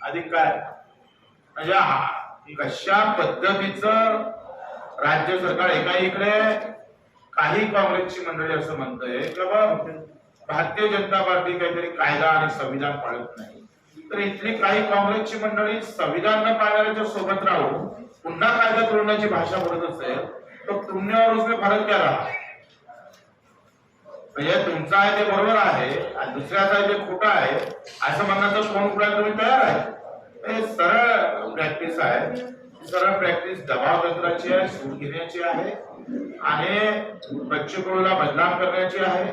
अधिक काय म्हणजे कशा पद्धतीचं राज्य सरकार एकाकडे काही काँग्रेसची मंडळी असं म्हणतंय की बाबा भारतीय जनता पार्टी काहीतरी कायदा आणि संविधान पाळत नाही, तर इथली काही काँग्रेसची मंडळी संविधान न पाळणाऱ्याच्या सोबत राहून पुन्हा कायदा तोडण्याची भाषा बोलत असेल तर तुम्ही और उसमें फरक क्या रहा? म्हणजे तुमचं आहे ते बरोबर आहे आणि दुसऱ्याचं आहे ते खोटं आहे असं म्हणण्याचं कोण उघडायला तुम्ही तयार आहे? हे सरळ प्रॅक्टिस आहे, सरळ प्रॅक्टिस दबाव तंत्राची आहे, सूट घेण्याची आहे आणि बच्चू कडूला बदनाम करण्याची आहे।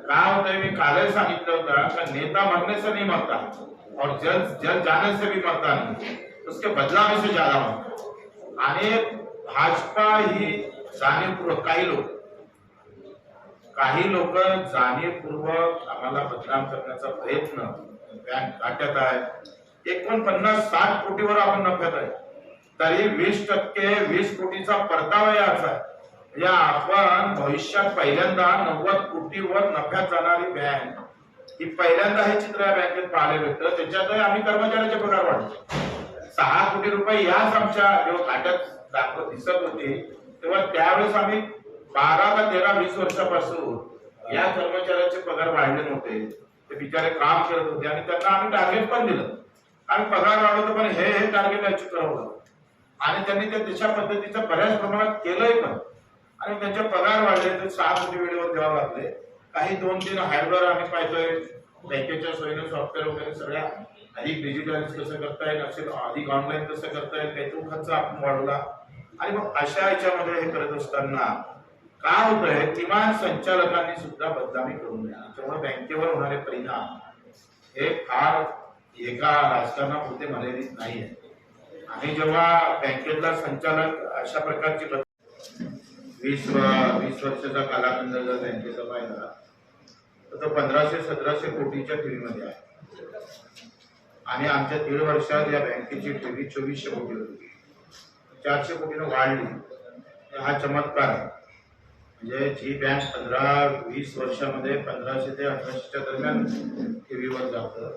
काय होतंय मी कालच सांगितलं होतं का नेता मरने से नहीं मरता और जल जाने से भी मरता नहीं, उसके बदला में से ज्यादा मरता। आणि भाजपा ही जाणीवपूर्वक काही लोक जाणीवपूर्वक आम्हाला बदनाम करण्याचा प्रयत्न बँक खात्यात आहे। 49-60 कोटीवर आपण नफ्यात आहे, तरी 20% 20 कोटीचा परतावा याचा आहे। म्हणजे आपण भविष्यात पहिल्यांदा 90 कोटीवर नफ्यात जाणारी बँक ही पहिल्यांदा हे चित्र या बँकेत पाहायला भेटतं। त्याच्यातही आम्ही कर्मचाऱ्याचे पगार वाढले 6 कोटी रुपये याच आमच्या जेव्हा खात्यात दिसत होते तेव्हा त्यावेळेस आम्ही 12 का 13 20 वर्षापासून या कर्मचाऱ्याचे पगार वाढले नव्हते। ते बिचारे काम करत होते आणि त्यांना आम्ही टार्गेट पण दिलं, आम्ही पगार वाढवतो पण हे टार्गेट अचीव करावं आणि त्यांनी ते तशा पद्धतीचं बऱ्याच प्रमाणात केलंय पण आणि त्यांचे पगार वाढले तर 6 कोटी वेळेवर द्यावं लागले। काही 2-3 हार्डवेअर आम्ही पाहतोय बँकेच्या सोयीने सॉफ्टवेअर वगैरे सगळ्या अधिक डिजिटलाइज कसं करता येईल असेल, अधिक ऑनलाईन कसं करता येईल, काही तो खर्च आपण वाढवला आणि मग अशा याच्यामध्ये हे करत असताना काय होतंय किमान संचालकांनी सुद्धा बदनामी करू नये। त्यामुळे बँकेवर होणारे परिणाम हे फार एका राजकारणापुरते मर्यादित नाहीये। आणि जेव्हा बँकेतला संचालक अशा प्रकारची 20 वर्षाचा कालाखंड जर बँकेचा पाहिला तर तो 1500-1700 कोटीच्या ठेवीमध्ये आहे आणि आमच्या 1.5 वर्षात या बँकेची ठेवी 2400 कोटी होती, 400 कोटीने वाढली। हा चमत्कार आहे। म्हणजे जी बँक 15-20 वर्षामध्ये 1500 ते 1800च्या दरम्यान ठेवीवर जातं,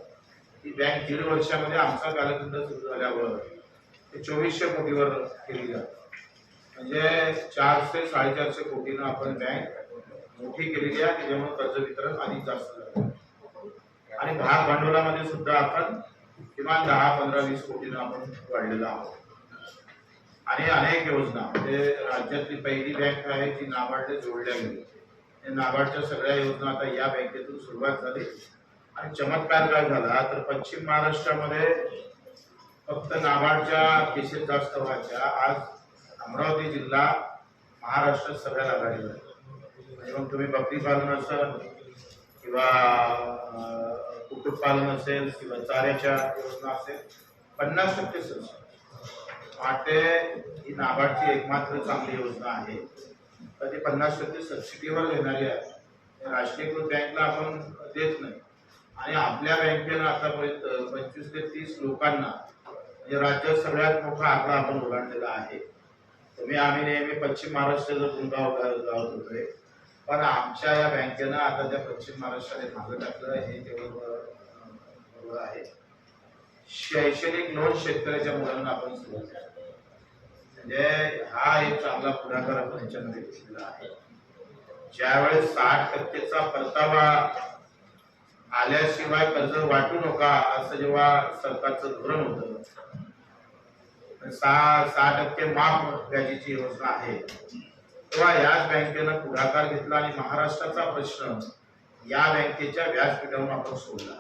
ती बँक 1.5 वर्षामध्ये आमचा कालखंड सुरू झाल्यावर ते 2400 कोटीवर केली जाते। म्हणजे 400-450 कोटीनं आपण बँक मोठी केलेली आहे, त्याच्यामुळे कर्ज वितरण अधिक जास्त झालं आणि भाग भांडवलामध्ये सुद्धा आपण किमान 10-15-20 कोटीनं आपण वाढलेला आहोत। आणि अनेक योजना म्हणजे राज्यातली पहिली बँक आहे जी नाबार्डने जोडल्या गेली। नाबार्डच्या सगळ्या योजना आता या बँकेतून सुरुवात झाली आणि चमत्कार काय झाला तर पश्चिम महाराष्ट्रामध्ये फक्त नाबार्डच्या केसेस जास्त व्हायच्या, आज अमरावती जिल्हा महाराष्ट्रात सगळ्यात आघाडीवर आहे। म्हणजे मग तुम्ही बकरी पालन असेल किंवा कुक्कुटपालन असेल किंवा चाऱ्याच्या योजना असेल 50% सबसिडी वाटे ही नाबार्डची एकमात्र चांगली योजना आहे, तर ती 50% सबसिडीवर घेणारी आहे। राष्ट्रीयकृत बँकला आपण देत नाही आणि आपल्या बँकेनं आतापर्यंत 25 ते 30 लोकांना म्हणजे राज्यात सगळ्यात मोठा आकडा आपण ओलांडलेला आहे। तुम्ही आम्ही नेहमी पश्चिम महाराष्ट्राचं गुणगाव गावत होतोय, पण आमच्या या बँकेनं आता त्या पश्चिम महाराष्ट्राने मागं टाकलं हे तेवढं बरोबर आहे। शैक्षणिक लोन शेतकऱ्याच्या मुलांना आपण सुरू केलं, म्हणजे हा एक चांगला पुढाकार आपण याच्यामध्ये घेतलेला आहे। ज्यावेळेस 60%चा परतावा आल्याशिवाय कर्ज वाटू नका असं जेव्हा सरकारचं धोरण होतं, 6% माफ व्याजीची योजना आहे, तेव्हा याच बँकेनं पुढाकार घेतला आणि महाराष्ट्राचा प्रश्न या बँकेच्या व्याजपीठावरून आपण सोडला।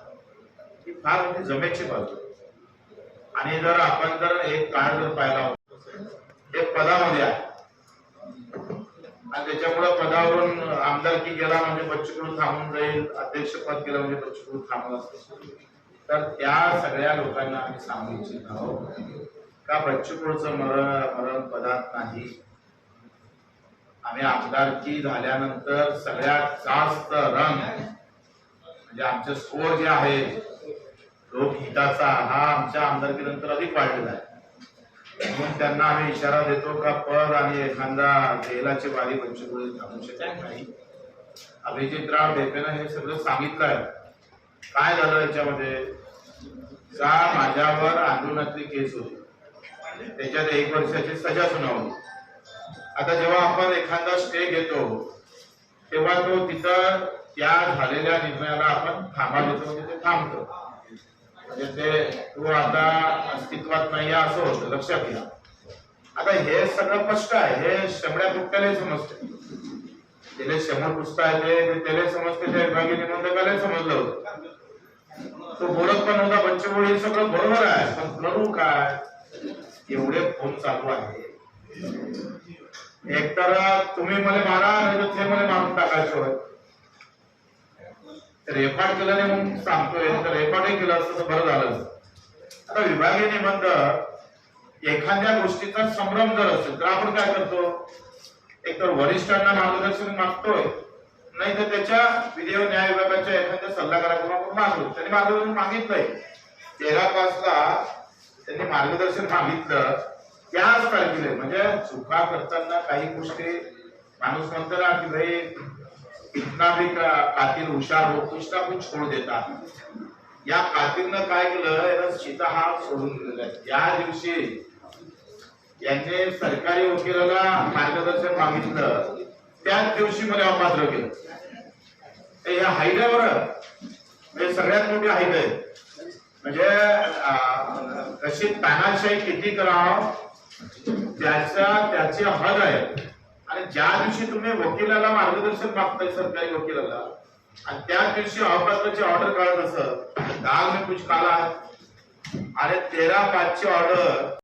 ही फार मोठी जमेची बाजू आणि जर आपण जर एक काळ जर पाहिला एक पदामध्ये आहे आणि त्याच्यामुळे पदावरून आमदारकी गेला म्हणजे बच्चू कडू थांबून जाईल, अध्यक्षपद गेलं म्हणजे बच्चू कडू थांबला असतो, तर त्या सगळ्या लोकांना आम्ही सांगू इच्छित आहोत का बच्चू कडूचं मरण पदात नाही। आम्ही आमदारकी झाल्यानंतर सगळ्यात जास्त रन म्हणजे आमचे स्कोर जे आहे लोकहिताचा हा आमच्या आमदारकीनंतर अधिक वाढलेला आहे। म्हणून त्यांना आम्ही इशारा देतो का पद आणि एखादा तेलाची वारी बच्चू कडू थांबू शकत नाही। अभिजितराव ढेपेनं हे सगळं सांगितलं आहे। काय झालं याच्यामध्ये का माझ्यावर आंदोलनातली केस होती, त्याच्यात 1 वर्षाची सजा सुनावली. आता जेव्हा आपण एखादा स्टे घेतो तेव्हा तो तिथं त्या झालेल्या निर्णयाला आपण थांबा देतो, म्हणजे ते थांबतो, म्हणजे ते तो आता अस्तित्वात नाही असं होतं. लक्षात घ्या. आता हे सगळं स्पष्ट आहे, हे शंभऱ्या पुट्ट्याला समजते, त्याला शंभर पुस्तक आहे ते त्याला समजते, त्या विभागीय निबंधकाला समजलं होतं. तो बोलत पण होता पंचमोळी, हे सगळं बरोबर आहे, पण करू काय? एवढे फोन चालू आहे. एकतर तुम्ही मला मारा, नाही तर ते मला मारून टाकायचं. रेकॉर्ड केलं नाही म्हणून सांगतोय, तर रेकॉर्डही केलं असतं तर बरं झालं. आता विभागीय निबंध एखाद्या गोष्टीचा संभ्रम जर असेल तर आपण काय करतो, एकतर वरिष्ठांना मार्गदर्शन मागतोय, नाही तर त्याच्या विधी व न्याय विभागाच्या एखाद्या सल्लागाराकडून आपण मागतो. त्यांनी मार्गदर्शन मागितलंय 13/5 त्यांनी मार्गदर्शन मागितलं. त्याच तारखेला म्हणजे चुका करताना काही गोष्टी माणूस म्हणतो ना की भाई इतना भी कातिल हुशार हो कुछ ना कुछ छोड़ देता. या कातिलनं काय केलं, सीता हा सोडून दिलेला आहे. त्या दिवशी यांनी सरकारी वकिलाला मार्गदर्शन मागितलं, त्याच दिवशी मला अपात्र केलं. या हायद्यावर म्हणजे सगळ्यात मोठी हायद आहे, म्हणजे कशी तानाशाही किती करावं त्याची हद आहे. आणि ज्या दिवशी तुम्ही वकिलाला मार्गदर्शन मागताय सरकारी वकिलाला, आणि त्याच दिवशी अपात्राची ऑर्डर काढत असत, दाल में कुछ काला, आणि 13/5 ची ऑर्डर